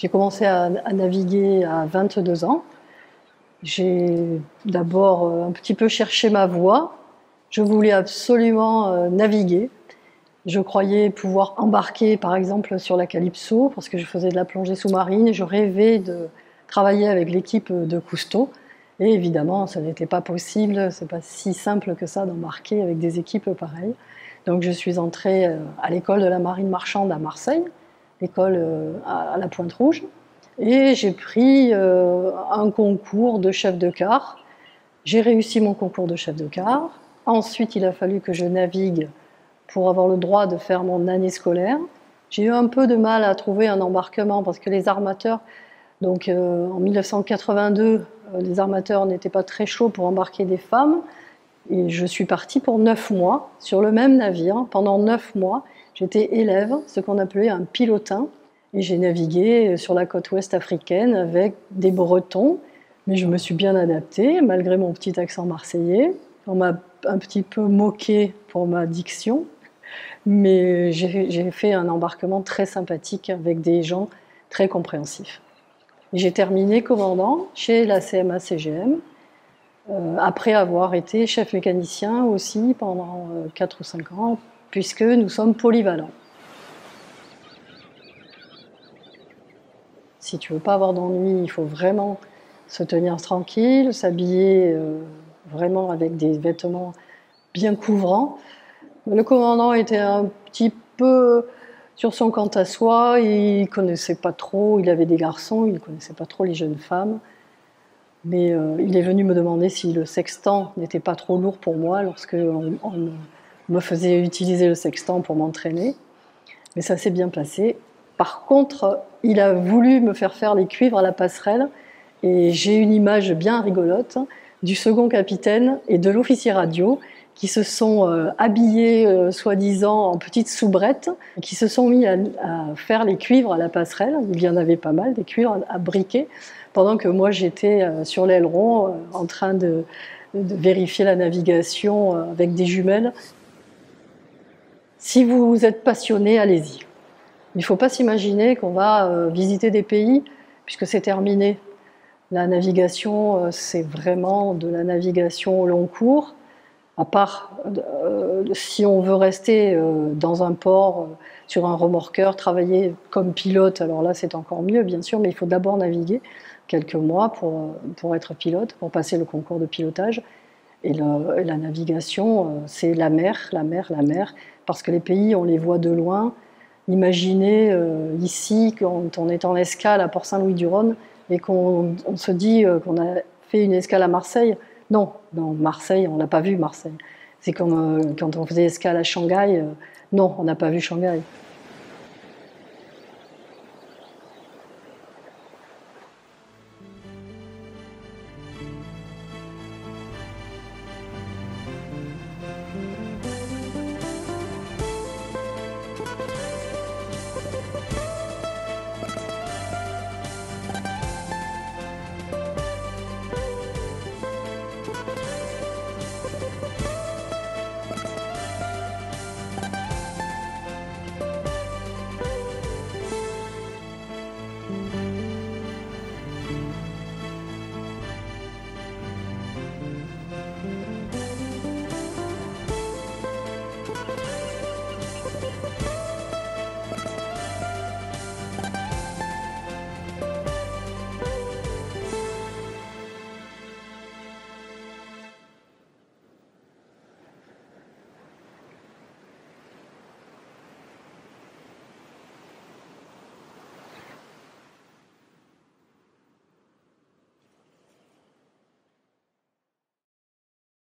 J'ai commencé à naviguer à 22 ans. J'ai d'abord un petit peu cherché ma voie. Je voulais absolument naviguer. Je croyais pouvoir embarquer, par exemple, sur la Calypso, parce que je faisais de la plongée sous-marine et je rêvais de travailler avec l'équipe de Cousteau. Et évidemment, ça n'était pas possible, c'est pas si simple que ça d'embarquer avec des équipes pareilles. Donc je suis entrée à l'école de la marine marchande à Marseille, l'école à la Pointe-Rouge, et j'ai pris un concours de chef de quart. J'ai réussi mon concours de chef de quart. Ensuite, il a fallu que je navigue pour avoir le droit de faire mon année scolaire. J'ai eu un peu de mal à trouver un embarquement parce que les armateurs, donc en 1982, les armateurs n'étaient pas très chauds pour embarquer des femmes. Et je suis partie pour 9 mois sur le même navire. Pendant 9 mois, j'étais élève, ce qu'on appelait un pilotin. Et j'ai navigué sur la côte ouest africaine avec des Bretons. Mais je me suis bien adaptée, malgré mon petit accent marseillais. On m'a un petit peu moqué pour ma diction. Mais j'ai fait un embarquement très sympathique avec des gens très compréhensifs. J'ai terminé commandant chez la CMA-CGM, après avoir été chef mécanicien aussi pendant 4 ou 5 ans, puisque nous sommes polyvalents. Si tu ne veux pas avoir d'ennui, il faut vraiment se tenir tranquille, s'habiller vraiment avec des vêtements bien couvrants. Le commandant était un petit peu sur son quant à soi, il ne connaissait pas trop, il avait des garçons, il ne connaissait pas trop les jeunes femmes. Mais il est venu me demander si le sextant n'était pas trop lourd pour moi lorsqu'on me faisait utiliser le sextant pour m'entraîner. Mais ça s'est bien passé. Par contre, il a voulu me faire les cuivres à la passerelle et j'ai une image bien rigolote du second capitaine et de l'officier radio qui se sont habillés, soi-disant, en petites soubrettes, qui se sont mis à faire les cuivres à la passerelle. Il y en avait pas mal, des cuivres à briquer, pendant que moi j'étais sur l'aileron en train de vérifier la navigation avec des jumelles. Si vous êtes passionné, allez-y. Il ne faut pas s'imaginer qu'on va visiter des pays, puisque c'est terminé. La navigation, c'est vraiment de la navigation au long cours. À part si on veut rester dans un port, sur un remorqueur, travailler comme pilote, alors là c'est encore mieux bien sûr, mais il faut d'abord naviguer quelques mois pour être pilote, pour passer le concours de pilotage. Et la navigation, c'est la mer, la mer, la mer, parce que les pays, on les voit de loin. Imaginez ici, quand on est en escale à Port-Saint-Louis-du-Rhône, et qu'on se dit qu'on a fait une escale à Marseille. Non, Marseille, on n'a pas vu Marseille. C'est comme quand on faisait escale à Shanghai. Non, on n'a pas vu Shanghai.